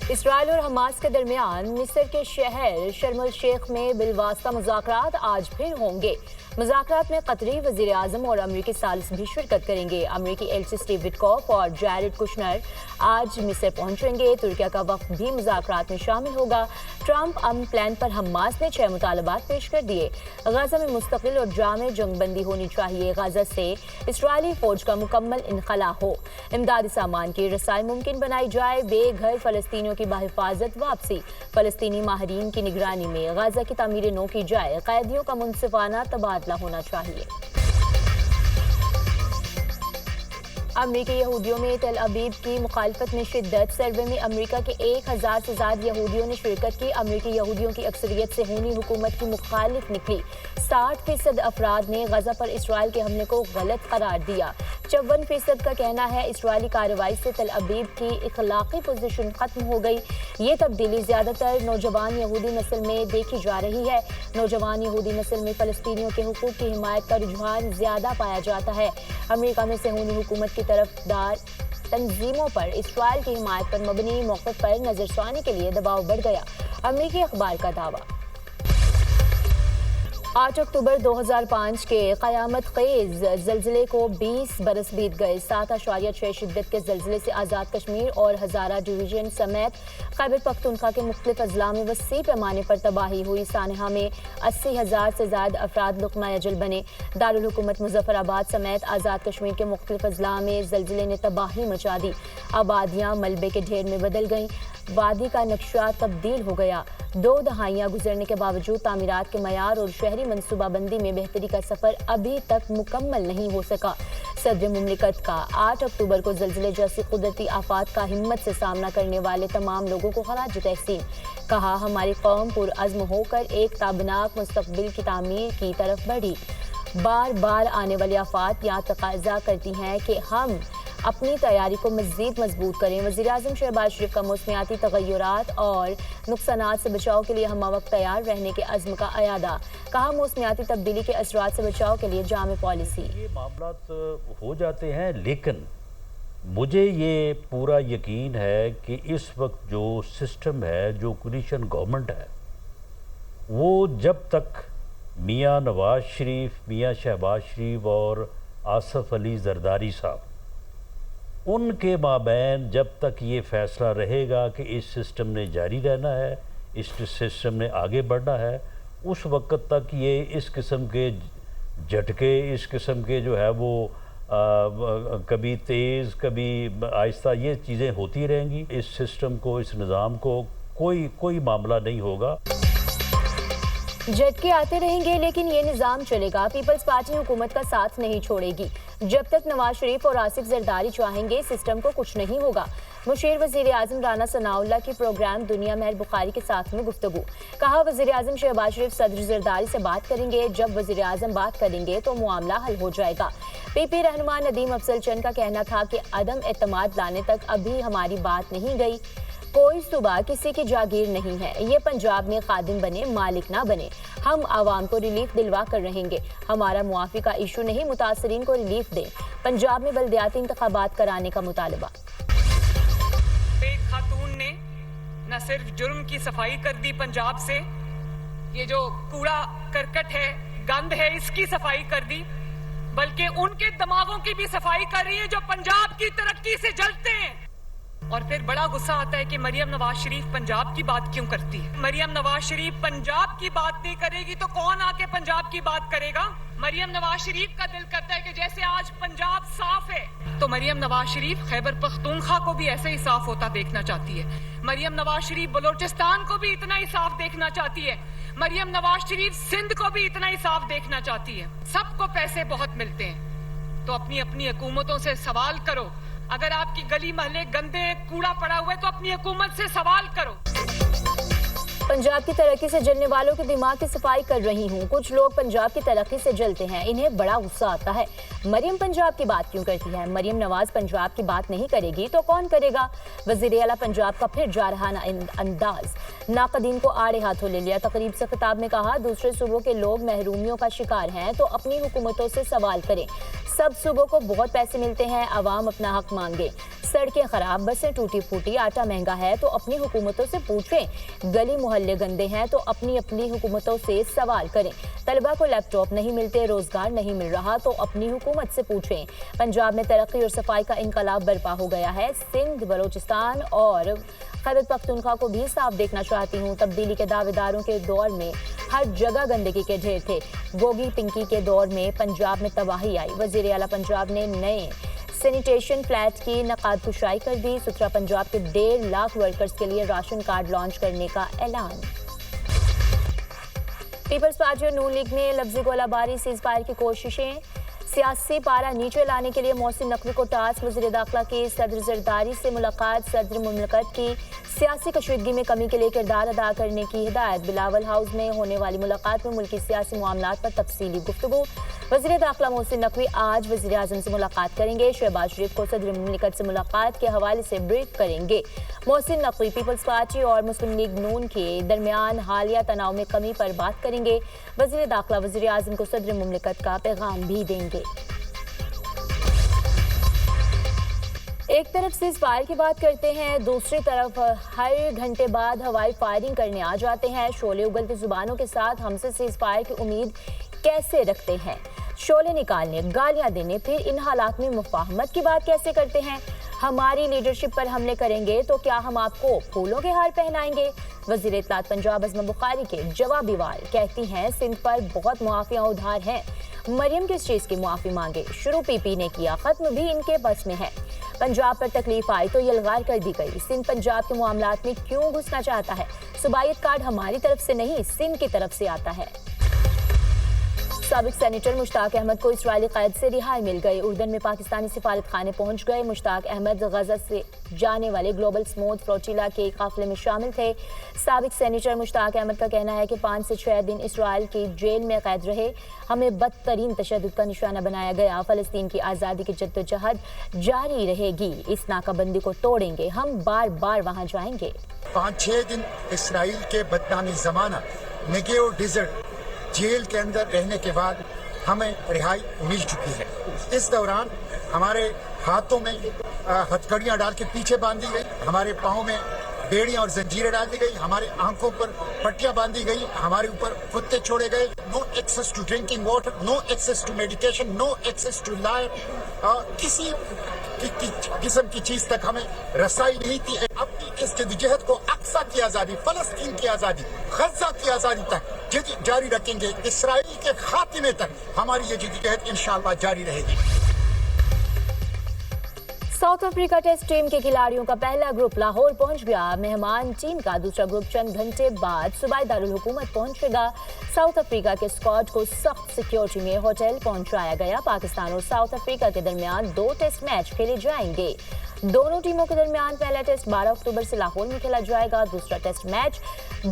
اسرائیل اور حماس کے درمیان مصر کے شہر شرم الشیخ میں بالواسطہ مذاکرات آج پھر ہوں گے۔ مذاکرات میں قطری وزیر اعظم اور امریکی ثالث بھی شرکت کریں گے۔ امریکی ایلچی اسٹیو وٹکوف اور جیرڈ کشنر آج مصر پہنچیں گے۔ ترکیہ کا وفد بھی مذاکرات میں شامل ہوگا۔ ٹرمپ امن پلان پر حماس نے 6 مطالبات پیش کر دیے۔ غزہ میں مستقل اور جامع جنگ بندی ہونی چاہیے۔ غزہ سے اسرائیلی فوج کا مکمل انخلا ہو۔ امدادی سامان کی رسائی ممکن بنائی جائے۔ بے گھر فلسطینیوں کی بحفاظت واپسی۔ فلسطینی ماہرین کی نگرانی میں غزہ کی تعمیر نو کی جائے۔ قیدیوں کا منصفانہ تبادلہ ہونا چاہیے۔ امریکی یہودیوں میں تل ابیب کی مخالفت میں شدت۔ سروے میں امریکہ کے 1000 سے زائد یہودیوں نے شرکت کی۔ امریکی یہودیوں کی اکثریت صہیونی حکومت کی مخالف نکلی۔ 60% افراد نے غزہ پر اسرائیل کے حملے کو غلط قرار دیا۔ 54% کا کہنا ہے اسرائیلی کارروائی سے تل ابیب کی اخلاقی پوزیشن ختم ہو گئی۔ یہ تبدیلی زیادہ تر نوجوان یہودی نسل میں دیکھی جا رہی ہے۔ نوجوان یہودی نسل میں فلسطینیوں کے حقوق کی حمایت کا رجحان زیادہ پایا جاتا ہے۔ امریکہ میں صہیونی حکومت کی طرفدار تنظیموں پر اسرائیل کی حمایت پر مبنی موقف پر نظر ثانی کے لیے دباؤ بڑھ گیا۔ امریکی اخبار کا دعویٰ۔ 8 اکتوبر 2005 کے قیامت خیز زلزلے کو 20 برس بیت گئے۔ 7.6 شدت کے زلزلے سے آزاد کشمیر اور ہزارہ ڈویژن سمیت خیبر پختونخوا کے مختلف اضلاع میں وسیع پیمانے پر تباہی ہوئی۔ سانحہ میں 80,000 سے زائد افراد لقمہ اجل بنے۔ دارالحکومت مظفر آباد سمیت آزاد کشمیر کے مختلف اضلاع میں زلزلے نے تباہی مچا دی۔ آبادیاں ملبے کے ڈھیر میں بدل گئیں۔ وادی کا نقشہ تبدیل ہو گیا۔ 2 دہائیاں گزرنے کے باوجود تعمیرات کے معیار اور شہری منصوبہ بندی میں بہتری کا سفر ابھی تک مکمل نہیں ہو سکا۔ صدر مملکت کا 8 اکتوبر کو زلزلے جیسی قدرتی آفات کا ہمت سے سامنا کرنے والے تمام لوگوں کو خراج تحسین۔ کہا ہماری قوم پرعزم ہو کر ایک تابناک مستقبل کی تعمیر کی طرف بڑھی۔ بار بار آنے والی آفات یہاں تقاضا کرتی ہیں کہ ہم اپنی تیاری کو مزید مضبوط کریں۔ وزیراعظم شہباز شریف کا موسمیاتی تغیرات اور نقصانات سے بچاؤ کے لیے ہم وقت تیار رہنے کے عزم کا اعادہ۔ کہا موسمیاتی تبدیلی کے اثرات سے بچاؤ کے لیے جامع پالیسی۔ یہ معاملات ہو جاتے ہیں، لیکن مجھے یہ پورا یقین ہے کہ اس وقت جو سسٹم ہے، جو کولیشن گورنمنٹ ہے، وہ جب تک میاں نواز شریف، میاں شہباز شریف اور آصف علی زرداری صاحب ان کے مابین جب تک یہ فیصلہ رہے گا کہ اس سسٹم نے جاری رہنا ہے، اس سسٹم نے آگے بڑھنا ہے، اس وقت تک یہ اس قسم کے جھٹکے، اس قسم کے جو ہے وہ کبھی تیز کبھی آہستہ یہ چیزیں ہوتی رہیں گی۔ اس سسٹم کو، اس نظام کو کوئی معاملہ نہیں ہوگا۔ جھٹکے آتے رہیں گے لیکن یہ نظام چلے گا۔ پیپلز پارٹی حکومت کا ساتھ نہیں چھوڑے گی۔ جب تک نواز شریف اور آصف زرداری چاہیں گے سسٹم کو کچھ نہیں ہوگا۔ مشیر وزیر اعظم رانا ثناء اللہ کی پروگرام دنیا مہر بخاری کے ساتھ میں گفتگو۔ کہا وزیر اعظم شہباز شریف صدر زرداری سے بات کریں گے۔ جب وزیر اعظم بات کریں گے تو معاملہ حل ہو جائے گا۔ پی پی رہنما ندیم افضل چند کا کہنا تھا کہ عدم اعتماد لانے تک ابھی ہماری بات نہیں گئی۔ کوئی صوبہ کسی کی جاگیر نہیں ہے۔ یہ پنجاب میں خادم بنے، مالک نہ بنے۔ ہم عوام کو ریلیف دلوا کر رہیں گے۔ ہمارا معافی کا ایشو نہیں، متاثرین کو ریلیف دیں۔ پنجاب میں بلدیاتی انتخابات کرانے کا مطالبہ۔ ایک خاتون نے نہ صرف جرم کی صفائی کر دی پنجاب سے، یہ جو کوڑا کرکٹ ہے، گند ہے، اس کی صفائی کر دی، بلکہ ان کے دماغوں کی بھی صفائی کر رہی ہے جو پنجاب کی ترقی سے جلتے ہیں۔ اور پھر بڑا غصہ آتا ہے کہ مریم نواز شریف پنجاب کی بات کیوں کرتی ہے۔ مریم نواز شریف پنجاب کی بات نہیں کرے گی تو کون آ کے پنجاب کی بات کرے گا؟ مریم نواز شریف کا دل کرتا ہے کہ جیسے آج پنجاب صاف ہے تو مریم نواز شریف خیبر پختونخوا کو بھی ایسے ہی صاف ہوتا دیکھنا چاہتی ہے۔ مریم نواز شریف بلوچستان کو بھی اتنا ہی صاف دیکھنا چاہتی ہے۔ مریم نواز شریف سندھ کو بھی اتنا ہی صاف دیکھنا چاہتی ہے۔ سب کو پیسے بہت ملتے ہیں تو اپنی اپنی حکومتوں سے سوال کرو۔ اگر آپ کی گلی محلے گندے کوڑا پڑا ہوا ہے تو اپنی حکومت سے سوال کرو۔ پنجاب کی ترقی سے جلنے والوں کے دماغ کی صفائی کر رہی ہوں۔ کچھ لوگ پنجاب کی ترقی سے جلتے ہیں، انہیں بڑا غصہ آتا ہے۔ مریم پنجاب کی بات کیوں کرتی ہے؟ مریم نواز پنجاب کی بات نہیں کرے گی تو کون کرے گا؟ وزیر اعلیٰ پنجاب کا پھر جارحانہ انداز۔ ناقدین کو آڑے ہاتھوں لے لیا۔ تقریب سے خطاب میں کہا دوسرے صوبوں کے لوگ محرومیوں کا شکار ہیں تو اپنی حکومتوں سے سوال کریں۔ سب صوبوں کو بہت پیسے ملتے ہیں، عوام اپنا حق مانگے۔ سڑکیں خراب، بسیں ٹوٹی پھوٹی، آٹا مہنگا ہے تو اپنی حکومتوں سے پوچھیں، گلی محلے گندے ہیں تو اپنی حکومتوں سے سوال کریں، طلبہ کو لیپ ٹاپ نہیں ملتے، روزگار نہیں مل رہا تو اپنی حکومت سے پوچھیں۔ پنجاب میں ترقی اور صفائی کا انقلاب برپا ہو گیا ہے، سندھ، بلوچستان اور خیبر پختونخوا کو بھی صاف دیکھنا چاہتی ہوں۔ تبدیلی کے دعوے داروں کے دور میں ہر جگہ گندگی کے ڈھیر تھے، گوگی پنکی کے دور میں پنجاب میں تباہی آئی، وزیر اعلیٰ پنجاب نے نئے سینیٹیشن پلانٹ کی نقاد کشائی کر دی، ستھرا پنجاب کے 1.5 لاکھ ورکرز کے لیے راشن کارڈ لانچ کرنے کا اعلان۔ پیپلز پارٹی اور نون لیگ میں لفظی گولہ باری، سیز فائر کی کوششیں، سیاسی پارا نیچے لانے کے لیے محسن نقوی کو ٹاسک، وزیر داخلہ کی صدر زرداری سے ملاقات، صدر مملکت کی سیاسی کشیدگی میں کمی کے لیے کردار ادا کرنے کی ہدایت، بلاول ہاؤس میں ہونے والی ملاقات میں ملکی سیاسی معاملات پر تفصیلی گفتگو، وزیر داخلہ محسن نقوی آج وزیر اعظم سے ملاقات کریں گے، شہباز شریف کو صدر مملکت سے ملاقات کے حوالے سے بریف کریں گے، محسن نقوی پیپلز پارٹی اور مسلم لیگ نون کے درمیان حالیہ تناؤ میں کمی پر بات کریں گے، وزیر داخلہ وزیر اعظم کو صدر مملکت کا پیغام بھی دیں گے۔ ایک طرف سیز فائر کی بات کرتے ہیں، دوسری طرف ہر گھنٹے بعد ہوائی فائرنگ کرنے آ جاتے ہیں، شعلے اگلتی زبانوں کے ساتھ ہم سے سیز فائر کی امید کیسے رکھتے ہیں، شعلے نکالنے، گالیاں دینے، پھر ان حالات میں مفاہمت کی بات کیسے کرتے ہیں، ہماری لیڈرشپ پر حملے کریں گے تو کیا ہم آپ کو پھولوں کے ہار پہنائیں گے؟ وزیر اطلاعات پنجاب عظمی بخاری کے جوابی وار کہتی ہیں سندھ پر بہت معافیاں ادھار ہیں، مریم کس چیز کی معافی مانگے، شروع پی پی نے کیا، ختم بھی ان کے بس میں ہے، پنجاب پر تکلیف آئی تو یلغار کر دی گئی، سندھ پنجاب کے معاملات میں کیوں گھسنا چاہتا ہے، صوبائیت کارڈ ہماری طرف سے نہیں سندھ کی طرف سے آتا ہے۔ سابق سینیٹر مشتاق احمد کو اسرائیلی قید سے رہائی مل گئی، اردن میں پاکستانی سفارت خانے پہنچ گئے، مشتاق احمد غزہ سے جانے والے گلوبل سموتھ فلوٹیلا کے قافلے میں شامل تھے۔ سابق سینیٹر مشتاق احمد کا کہنا ہے کہ 5 سے 6 دن اسرائیل کی جیل میں قید رہے، ہمیں بدترین تشدد کا نشانہ بنایا گیا، فلسطین کی آزادی کی جدوجہد جاری رہے گی، اس ناکہ بندی کو توڑیں گے، ہم بار بار وہاں جائیں گے۔ 5-6 دن اسرائیل کے بدنامی زمانہ نیگیو ڈیزرٹ جیل کے اندر رہنے کے بعد ہمیں رہائی مل چکی ہے، اس دوران ہمارے ہاتھوں میں ہتھکڑیاں ڈال کے پیچھے باندھی گئی، ہمارے پاؤں میں بیڑیاں اور زنجیریں ڈال دی گئی، ہمارے آنکھوں پر پٹیاں باندھی گئی، ہمارے اوپر کتے چھوڑے گئے، no access to drinking water, no access to medication, no access to life, کسی قسم کی چیز تک ہمیں رسائی نہیں تھی۔ اپنی اس جدوجہد کو اقصی کی آزادی، فلسطین کی آزادی، غزہ کی آزادی تک جاری رکھیں گے، اسرائیل کے خاتمے تک ہماری یہ جدوجہد انشاءاللہ جاری رہے گی۔ ساؤتھ افریقہ ٹیسٹ ٹیم کے کھلاڑیوں کا پہلا گروپ لاہور پہنچ گیا، مہمان ٹیم کا دوسرا گروپ چند گھنٹے بعد صوبائی دارالحکومت پہنچے گا، ساؤتھ افریقہ کے اسکواڈ کو سخت سیکیورٹی میں ہوٹل پہنچایا گیا، پاکستان اور ساؤتھ افریقہ کے درمیان 2 ٹیسٹ میچ کھیلے جائیں گے، دونوں ٹیموں کے درمیان پہلا ٹیسٹ 12 اکتوبر سے لاہور میں کھیلا جائے گا، دوسرا ٹیسٹ میچ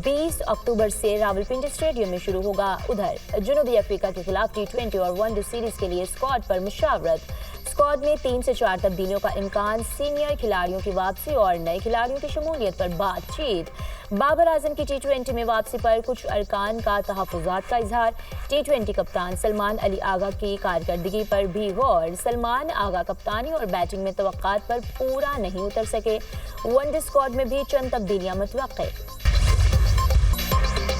20 اکتوبر سے راولپنڈی اسٹیڈیم میں شروع ہوگا۔ ادھر جنوبی افریقہ کے خلاف T20 اور ون ڈے سیریز کے لیے اسکواڈ پر مشاورت، اسکواڈ میں 3 سے 4 تبدیلیوں کا امکان، سینئر کھلاڑیوں کی واپسی اور نئے کھلاڑیوں کی شمولیت پر بات چیت، بابر اعظم کی T20 میں واپسی پر کچھ ارکان کا تحفظات کا اظہار، T20 کپتان سلمان علی آغا کی کارکردگی پر بھی غور، سلمان آغا کپتانی اور بیٹنگ میں توقعات پر پورا نہیں اتر سکے، ون ڈے اسکواڈ میں بھی چند تبدیلیاں متوقع۔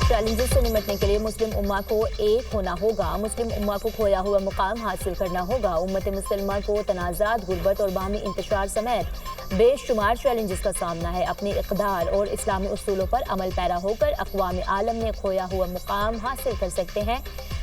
چیلنجز سے نمٹنے کے لیے مسلم امہ کو ایک ہونا ہوگا، مسلم امہ کو کھویا ہوا مقام حاصل کرنا ہوگا، امت مسلمہ کو تنازعات، غربت اور باہمی انتشار سمیت بے شمار چیلنجز کا سامنا ہے، اپنی اقدار اور اسلامی اصولوں پر عمل پیرا ہو کر اقوام عالم میں کھویا ہوا مقام حاصل کر سکتے ہیں،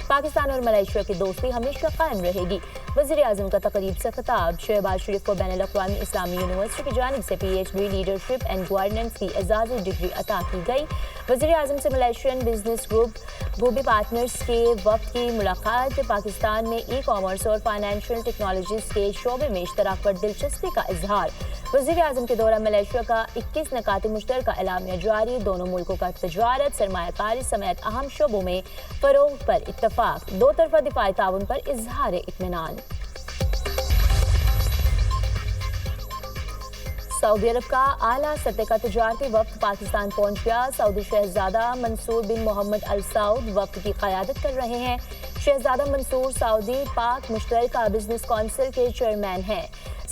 پاکستان اور ملائیشیا کی دوستی ہمیشہ قائم رہے گی، وزیر اعظم کا تقریب سے خطاب، شہباز شریف کو بین الاقوامی اسلامی یونیورسٹی کی جانب سے PhD لیڈرشپ اینڈ گورننس کی اعزازی ڈگری عطا کی گئی، وزیر اعظم سے ملائیشین بزنس گروپ گوبی پارٹنرز کے وفد کی ملاقات، پاکستان میں ای کامرس اور فائنینشیل ٹیکنالوجیز کے شعبے میں اشتراک پر دلچسپی کا اظہار، وزیر اعظم کے دورہ ملائیشیا کا 21 نکاتی مشترکہ اعلامیہ جاری، دونوں ملکوں کا تجارت، سرمایہ کاری سمیت اہم شعبوں میں فروغ پر اتفاق، دو طرفہ دفاعی تعاون پر اظہار اطمینان۔ سعودی عرب کا اعلیٰ سطح کا تجارتی وفد پاکستان پہنچ گیا، سعودی شہزادہ منصور بن محمد ال سعود وفد کی قیادت کر رہے ہیں، شہزادہ منصور سعودی پاک مشترکہ بزنس کونسل کے چیئرمین ہیں،